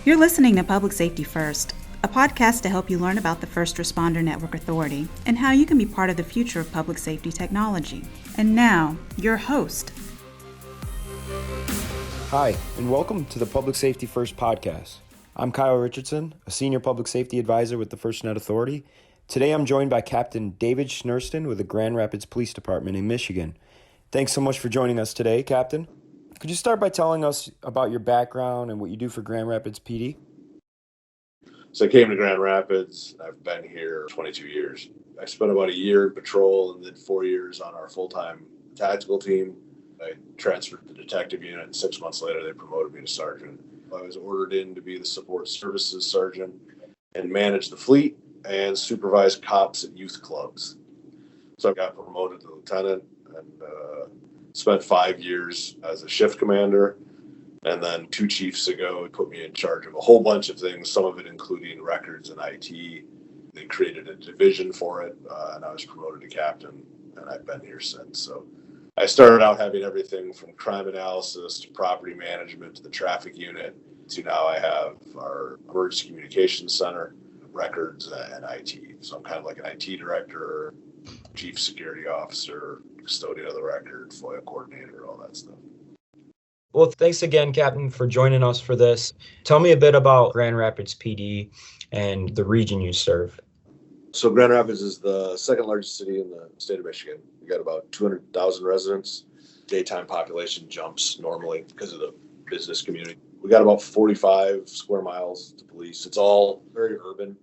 You're listening to Public Safety First, a podcast to help you learn about the First Responder Network Authority and how you can be part of the future of public safety technology. And now, your host. Hi, and welcome to the Public Safety First podcast. I'm Kyle Richardson, a senior public safety advisor with the FirstNet Authority. Today I'm joined by Captain David Schnerston with the Grand Rapids Police Department in Michigan. Thanks so much for joining us today, Captain. Could you start by telling us about your background and what you do for Grand Rapids PD? So I came to Grand Rapids. I've been here 22 years. I spent about a year in patrol and then 4 years on our full-time tactical team. I transferred to the detective unit, and 6 months later they promoted me to sergeant. I was ordered in to be the support services sergeant and manage the fleet and supervise cops at youth clubs. So I got promoted to lieutenant and spent 5 years as a shift commander. And then 2 chiefs ago, put me in charge of a whole bunch of things, some of it including records and IT. They created a division for it, and I was promoted to captain, and I've been here since. So I started out having everything from crime analysis to property management to the traffic unit to now I have our emergency communications center, records, and IT. So I'm kind of like an IT director, chief security officer, custodian of the record, FOIA coordinator, all that stuff. Well, thanks again, Captain, for joining us for this. Tell me a bit about Grand Rapids PD and the region you serve. So Grand Rapids is the second largest city in the state of Michigan. We got about 200,000 residents. Daytime population jumps normally because of the business community. We got about 45 square miles to police. It's all very urban.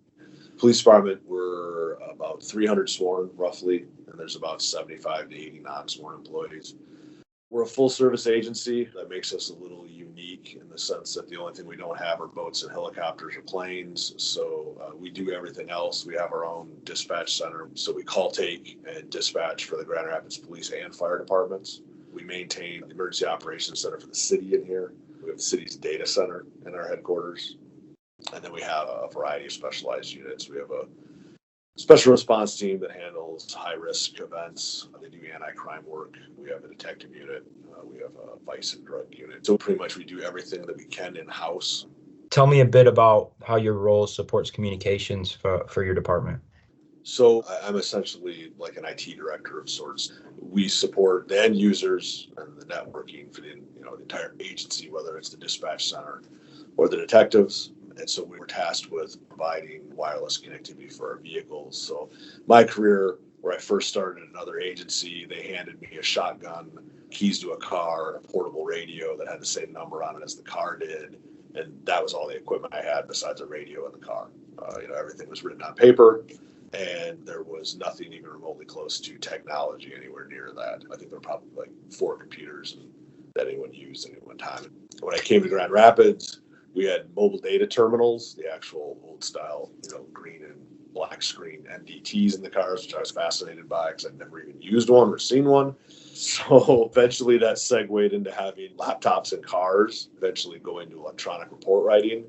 Police department, we're about 300 sworn roughly, and there's about 75 to 80 non-sworn employees. We're a full-service agency. That makes us a little unique in the sense that the only thing we don't have are boats and helicopters or planes. So we do everything else. We have our own dispatch center. So we call, take, and dispatch for the Grand Rapids Police and Fire departments. We maintain the Emergency Operations Center for the city in here. We have the city's data center in our headquarters. And then we have a variety of specialized units. We have a special response team that handles high-risk events. They do anti-crime work. We have a detective unit. We have a vice and drug unit. So pretty much we do everything that we can in-house. Tell me a bit about how your role supports communications for your department. So I'm essentially like an IT director of sorts. We support the end users and the networking for the entire agency, whether it's the dispatch center or the detectives. And so we were tasked with providing wireless connectivity for our vehicles. So my career, where I first started at another agency, they handed me a shotgun, keys to a car, a portable radio that had the same number on it as the car did. And that was all the equipment I had besides a radio in the car. Everything was written on paper, and there was nothing even remotely close to technology anywhere near that. I think there were probably like 4 computers that anyone used at any one time. When I came to Grand Rapids, we had mobile data terminals, the actual old style, green and black screen MDTs in the cars, which I was fascinated by because I'd never even used one or seen one. So eventually that segued into having laptops in cars, eventually going to electronic report writing.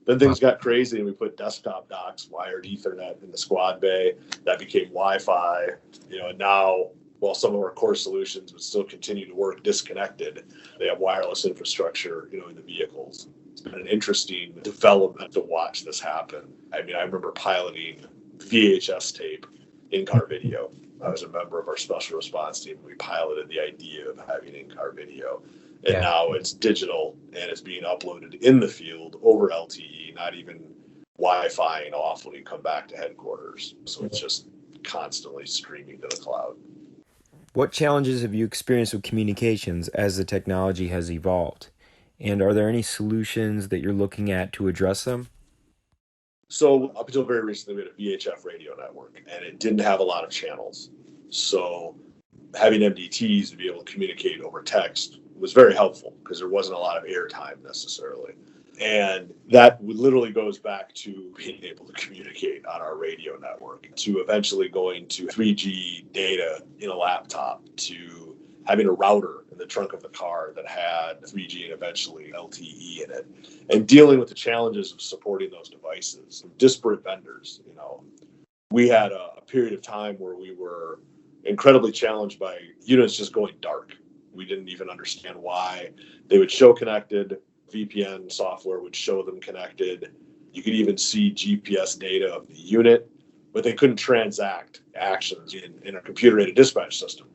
Then things got crazy and we put desktop docks, wired Ethernet in the squad bay. That became Wi-Fi, and now, while some of our core solutions would still continue to work disconnected, they have wireless infrastructure, in the vehicles. It's been an interesting development to watch this happen. I mean, I remember piloting VHS tape in-car video. I was a member of our special response team. We piloted the idea of having in-car video. And now it's digital and it's being uploaded in the field over LTE, not even Wi-Fi off when you come back to headquarters. So it's just constantly streaming to the cloud. What challenges have you experienced with communications as the technology has evolved? And are there any solutions that you're looking at to address them? So up until very recently, we had a VHF radio network, and it didn't have a lot of channels. So having MDTs to be able to communicate over text was very helpful because there wasn't a lot of airtime necessarily. And that literally goes back to being able to communicate on our radio network, to eventually going to 3G data in a laptop, to having a router in the trunk of the car that had 3G and eventually LTE in it, and dealing with the challenges of supporting those devices, disparate vendors. We had a period of time where we were incredibly challenged by units just going dark. We didn't even understand why. They would show connected, VPN software would show them connected. You could even see GPS data of the unit, but they couldn't transact actions in a computer-aided dispatch system.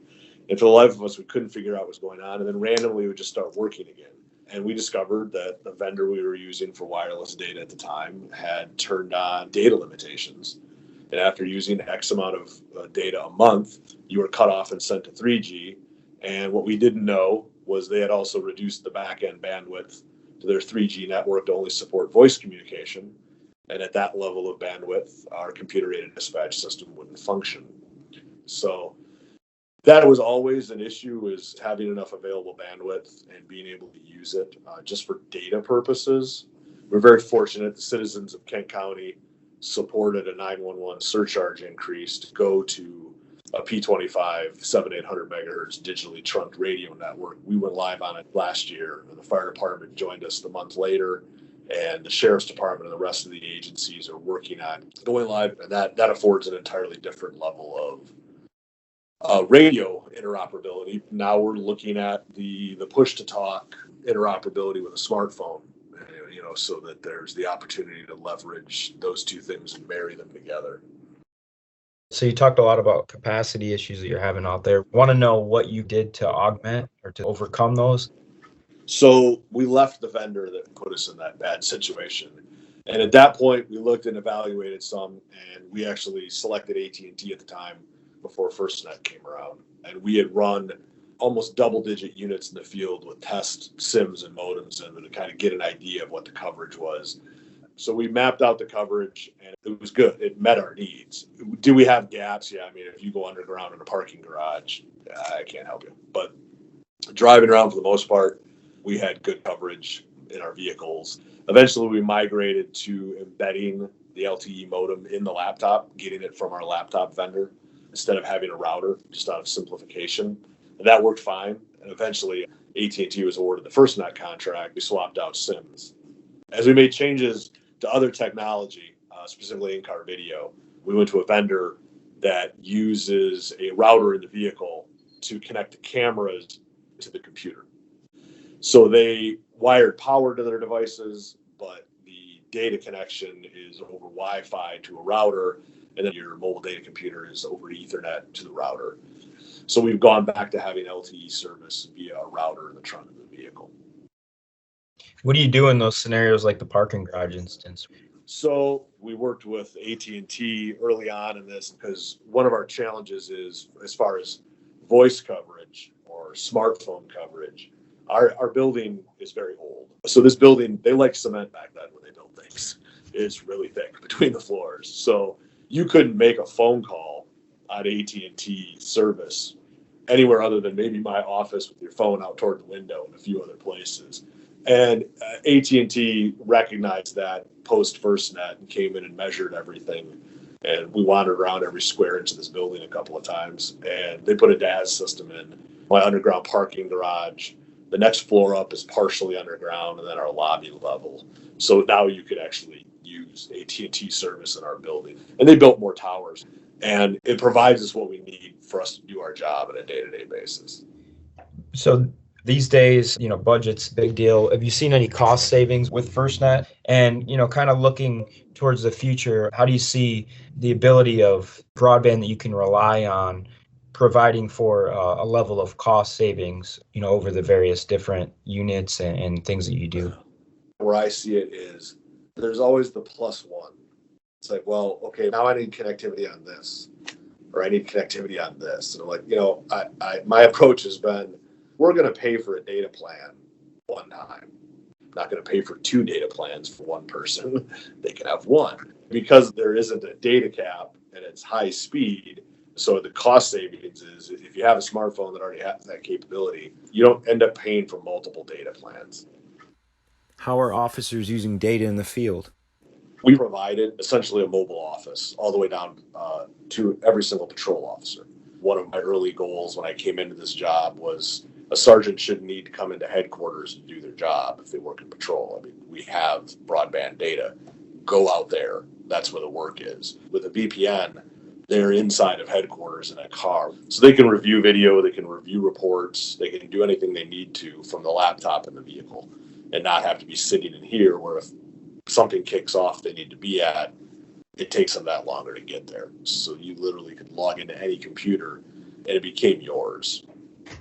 And for the life of us, we couldn't figure out what was going on. And then randomly, it would just start working again. And we discovered that the vendor we were using for wireless data at the time had turned on data limitations. And after using X amount of data a month, you were cut off and sent to 3G. And what we didn't know was they had also reduced the back-end bandwidth to their 3G network to only support voice communication. And at that level of bandwidth, our computer-aided dispatch system wouldn't function. So that was always an issue, is having enough available bandwidth and being able to use it just for data purposes. We're very fortunate the citizens of Kent County supported a 911 surcharge increase to go to a P25 7800 megahertz digitally trunked radio network. We went live on it last year, and the fire department joined us the month later, and the sheriff's department and the rest of the agencies are working on going live, and that affords an entirely different level of radio interoperability. Now we're looking at the push-to-talk interoperability with a smartphone, so that there's the opportunity to leverage those two things and marry them together. So you talked a lot about capacity issues that you're having out there. Want to know what you did to augment or to overcome those? So we left the vendor that put us in that bad situation. And at that point, we looked and evaluated some, and we actually selected AT&T at the time before FirstNet came around. And we had run almost double-digit units in the field with test SIMs and modems and to kind of get an idea of what the coverage was. So we mapped out the coverage, and it was good. It met our needs. Do we have gaps? Yeah, I mean, if you go underground in a parking garage, I can't help you. But driving around, for the most part, we had good coverage in our vehicles. Eventually, we migrated to embedding the LTE modem in the laptop, getting it from our laptop vendor instead of having a router, just out of simplification. And that worked fine. And eventually, AT&T was awarded the FirstNet contract. We swapped out SIMs. As we made changes to other technology, specifically in-car video, we went to a vendor that uses a router in the vehicle to connect the cameras to the computer. So they wired power to their devices, but the data connection is over Wi-Fi to a router, and then your mobile data computer is over Ethernet to the router. So we've gone back to having LTE service via a router in the trunk of the vehicle. What do you do in those scenarios like the parking garage instance? So we worked with AT&T early on in this because one of our challenges is, as far as voice coverage or smartphone coverage, our building is very old. So this building, they like cement back then when they built things. It's really thick between the floors. So you couldn't make a phone call on AT&T service anywhere other than maybe my office with your phone out toward the window and a few other places. And AT&T recognized that post FirstNet and came in and measured everything. And we wandered around every square inch of this building a couple of times. And they put a DAS system in my underground parking garage. The next floor up is partially underground, and then our lobby level. So now you could actually use AT&T service in our building. And they built more towers. And it provides us what we need for us to do our job on a day-to-day basis. So these days, budget's a big deal. Have you seen any cost savings with FirstNet? And, kind of looking towards the future, how do you see the ability of broadband that you can rely on providing for a level of cost savings, over the various different units and things that you do? Where I see it is there's always the plus one. It's like, well, okay, now I need connectivity on this, or I need connectivity on this. And I'm like, my approach has been, we're going to pay for a data plan one time. I'm not going to pay for two data plans for one person. They can have one. Because there isn't a data cap and it's high speed, so the cost savings is if you have a smartphone that already has that capability, you don't end up paying for multiple data plans. How are officers using data in the field? We provided essentially a mobile office all the way down to every single patrol officer. One of my early goals when I came into this job was a sergeant shouldn't need to come into headquarters and do their job if they work in patrol. I mean, we have broadband data. Go out there. That's where the work is. With a VPN, they're inside of headquarters in a car. So they can review video, they can review reports, they can do anything they need to from the laptop in the vehicle. and not have to be sitting in here where if something kicks off they need to be at, it takes them that longer to get there. So you literally could log into any computer and it became yours.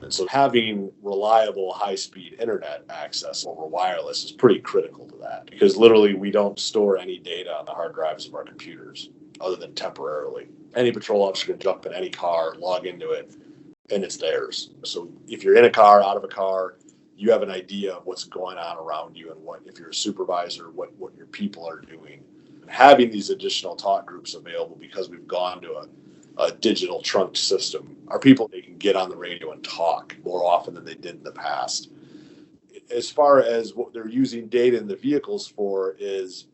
And so having reliable high-speed internet access over wireless is pretty critical to that, because literally we don't store any data on the hard drives of our computers other than temporarily. Any patrol officer can jump in any car, log into it, and it's theirs. So if you're in a car, out of a car, you have an idea of what's going on around you and what, if you're a supervisor, what your people are doing. And having these additional talk groups available, because we've gone to a digital trunked system, our people, they can get on the radio and talk more often than they did in the past. As far as what they're using data in the vehicles for is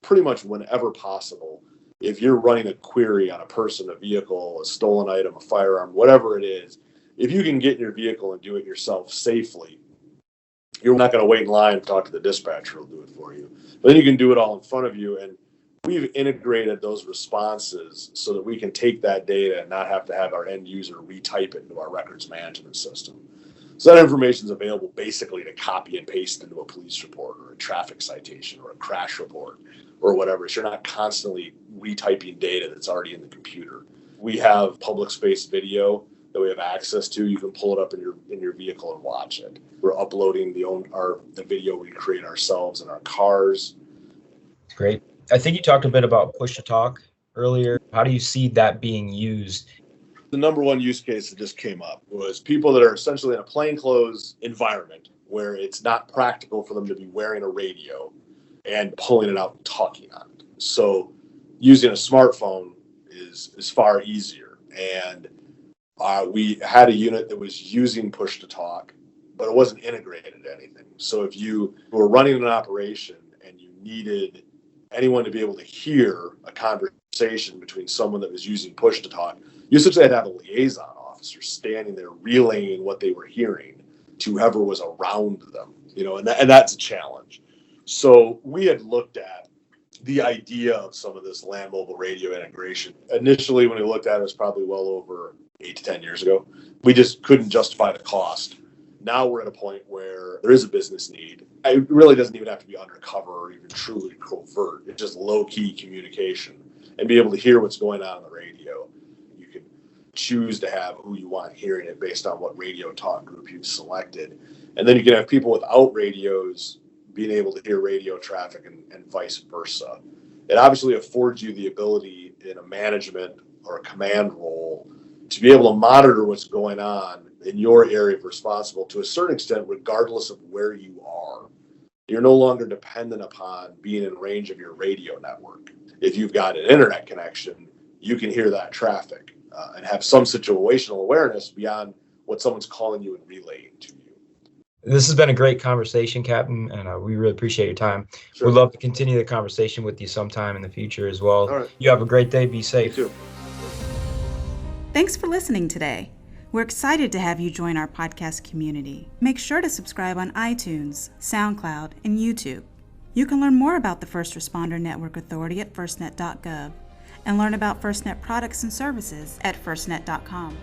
pretty much whenever possible. If you're running a query on a person, a vehicle, a stolen item, a firearm, whatever it is, if you can get in your vehicle and do it yourself safely, you're not going to wait in line and talk to the dispatcher who'll do it for you. But then you can do it all in front of you. And we've integrated those responses so that we can take that data and not have to have our end user retype it into our records management system. So that information is available basically to copy and paste into a police report or a traffic citation or a crash report or whatever. So you're not constantly retyping data that's already in the computer. We have public space video that we have access to. You can pull it up in your vehicle and watch it. We're uploading the video we create ourselves in our cars. Great. I think you talked a bit about push to talk earlier. How do you see that being used? The number one use case that just came up was people that are essentially in a plainclothes environment where it's not practical for them to be wearing a radio and pulling it out and talking on it. So using a smartphone is far easier. And we had a unit that was using push to talk, but it wasn't integrated into anything. So if you were running an operation and you needed anyone to be able to hear a conversation between someone that was using push to talk, you essentially had to have a liaison officer standing there relaying what they were hearing to whoever was around them, and that's a challenge. So we had looked at the idea of some of this land mobile radio integration. Initially, when we looked at it, it was probably well over 8 to 10 years ago. We just couldn't justify the cost. Now we're at a point where there is a business need. It really doesn't even have to be undercover or even truly covert. It's just low-key communication and be able to hear what's going on the radio. You can choose to have who you want hearing it based on what radio talk group you've selected. And then you can have people without radios being able to hear radio traffic and vice versa. It obviously affords you the ability in a management or a command role to be able to monitor what's going on in your area of responsible to a certain extent, regardless of where you are. You're no longer dependent upon being in range of your radio network. If you've got an internet connection, you can hear that traffic and have some situational awareness beyond what someone's calling you and relaying to you. This has been a great conversation, Captain, and we really appreciate your time. Sure. We'd love to continue the conversation with you sometime in the future as well. All right. You have a great day. Be safe. You too. Thanks for listening today. We're excited to have you join our podcast community. Make sure to subscribe on iTunes, SoundCloud, and YouTube. You can learn more about the First Responder Network Authority at FirstNet.gov and learn about FirstNet products and services at FirstNet.com.